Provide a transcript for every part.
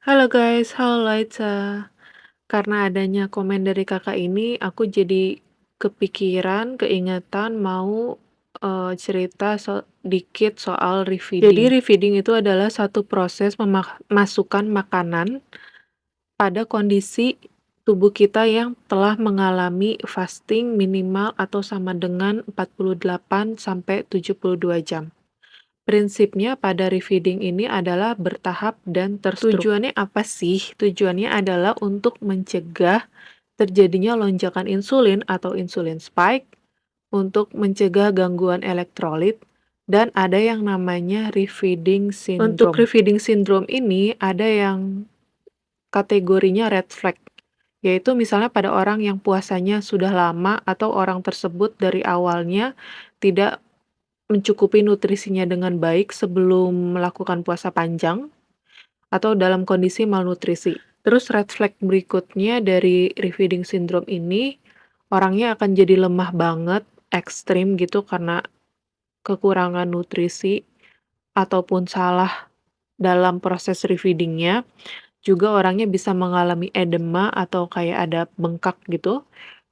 Halo guys, halo Liza. Karena adanya komen dari Kakak ini, aku jadi kepikiran, keingetan mau cerita dikit soal refeeding. Jadi refeeding itu adalah satu proses memasukkan makanan pada kondisi tubuh kita yang telah mengalami fasting minimal atau sama dengan 48 sampai 72 jam. Prinsipnya pada refeeding ini adalah bertahap dan terstruktur. Tujuannya apa sih? Tujuannya adalah untuk mencegah terjadinya lonjakan insulin atau insulin spike, untuk mencegah gangguan elektrolit, dan ada yang namanya refeeding syndrome. Untuk refeeding syndrome ini ada yang kategorinya red flag, yaitu misalnya pada orang yang puasanya sudah lama atau orang tersebut dari awalnya tidak mencukupi nutrisinya dengan baik sebelum melakukan puasa panjang atau dalam kondisi malnutrisi. Terus red flag berikutnya dari refeeding syndrome ini, orangnya akan jadi lemah banget, ekstrim gitu karena kekurangan nutrisi ataupun salah dalam proses refeedingnya. Juga orangnya bisa mengalami edema atau kayak ada bengkak gitu.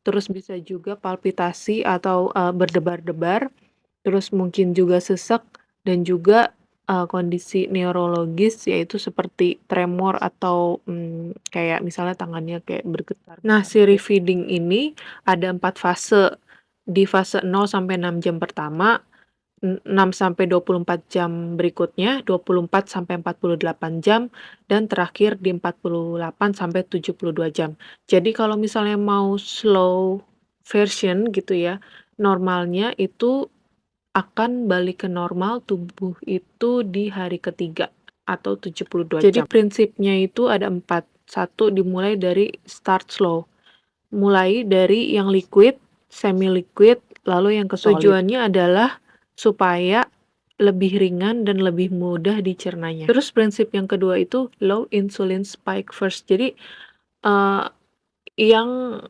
Terus bisa juga palpitasi atau berdebar-debar. Terus mungkin juga sesek dan juga, kondisi neurologis yaitu seperti tremor atau, kayak misalnya tangannya kayak bergetar. Nah, si refeeding ini ada 4 fase. Di fase 0 sampai 6 jam pertama, 6 sampai 24 jam berikutnya, 24 sampai 48 jam, dan terakhir di 48 sampai 72 jam. Jadi kalau misalnya mau slow version gitu ya, normalnya itu akan balik ke normal tubuh itu di hari ketiga atau 72 jam. Jadi prinsipnya itu ada 4. Satu, dimulai dari start slow. Mulai dari yang liquid, semi liquid, lalu yang ke solid. Tujuannya adalah supaya lebih ringan dan lebih mudah dicernanya. Terus prinsip yang kedua itu low insulin spike first. Jadi yang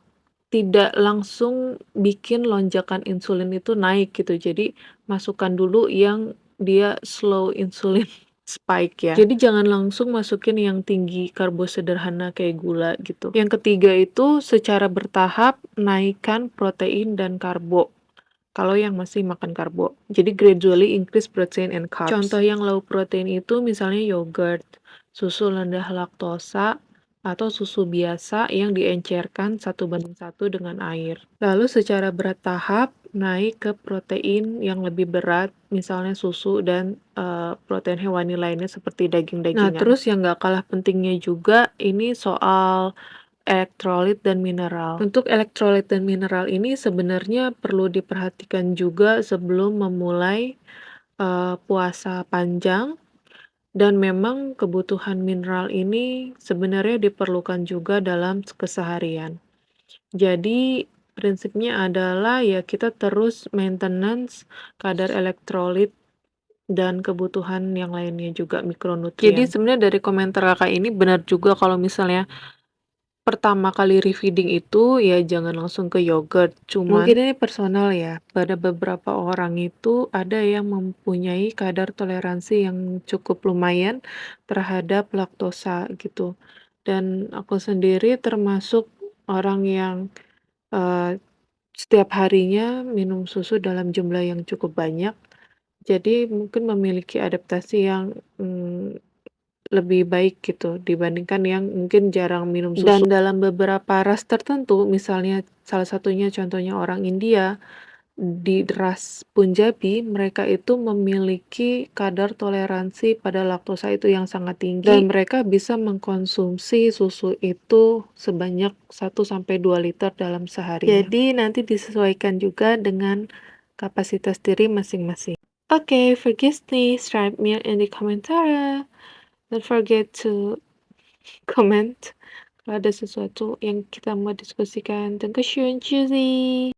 tidak langsung bikin lonjakan insulin itu naik gitu. Jadi masukkan dulu yang dia slow insulin spike ya. Jadi jangan langsung masukin yang tinggi karbo sederhana kayak gula gitu. Yang ketiga itu secara bertahap naikkan protein dan karbo. Kalau yang masih makan karbo. Jadi gradually increase protein and carbs. Contoh yang low protein itu misalnya yogurt, susu rendah laktosa, atau susu biasa yang diencerkan 1:1 dengan air. Lalu secara bertahap naik ke protein yang lebih berat, misalnya susu dan protein hewani lainnya seperti daging-dagingan. Nah, terus yang nggak kalah pentingnya juga ini soal elektrolit dan mineral. Untuk elektrolit dan mineral ini sebenarnya perlu diperhatikan juga sebelum memulai puasa panjang. Dan memang kebutuhan mineral ini sebenarnya diperlukan juga dalam keseharian. Jadi prinsipnya adalah ya kita terus maintenance kadar elektrolit dan kebutuhan yang lainnya juga mikronutrien. Jadi sebenarnya dari komentar Kakak ini benar juga kalau misalnya pertama kali refeeding itu ya jangan langsung ke yogurt. Mungkin ini personal ya. Pada beberapa orang itu ada yang mempunyai kadar toleransi yang cukup lumayan terhadap laktosa gitu. Dan aku sendiri termasuk orang yang setiap harinya minum susu dalam jumlah yang cukup banyak. Jadi mungkin memiliki adaptasi yang lebih baik gitu dibandingkan yang mungkin jarang minum susu. Dan dalam beberapa ras tertentu, misalnya salah satunya contohnya orang India, di ras Punjabi, mereka itu memiliki kadar toleransi pada laktosa itu yang sangat tinggi dan mereka bisa mengkonsumsi susu itu sebanyak 1 sampai 2 liter dalam sehari. Jadi nanti disesuaikan juga dengan kapasitas diri masing-masing. Okay, vergiss nicht, schreibt mir in die Kommentare. Don't forget to comment kalau ada sesuatu yang kita mau diskusikan. Dankeschön, tschüssi.